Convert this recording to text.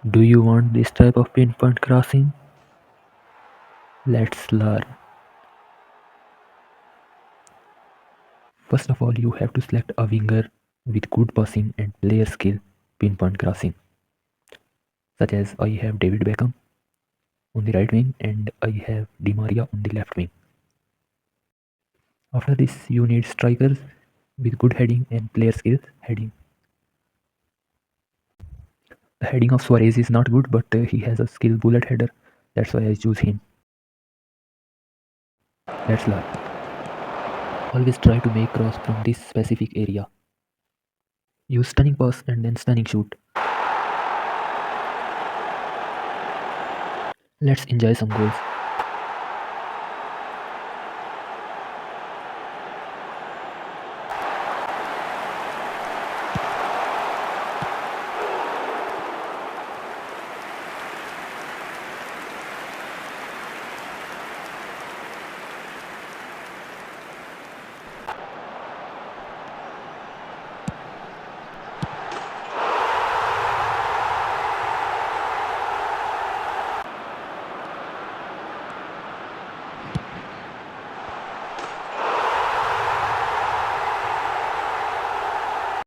Do you want this type of pinpoint crossing? Let's learn. First of all, you have to select a winger with good passing and player skill pinpoint crossing, such as I have David Beckham on the right wing and I have Di Maria on the left wing. After this, you need strikers with good heading and player skills. Heading. The heading of Suarez is not good, but he has a skill bullet header. That's why I choose him. Let's learn. Always try to make cross from this specific area. Use stunning pass and then stunning shoot. Let's enjoy some goals.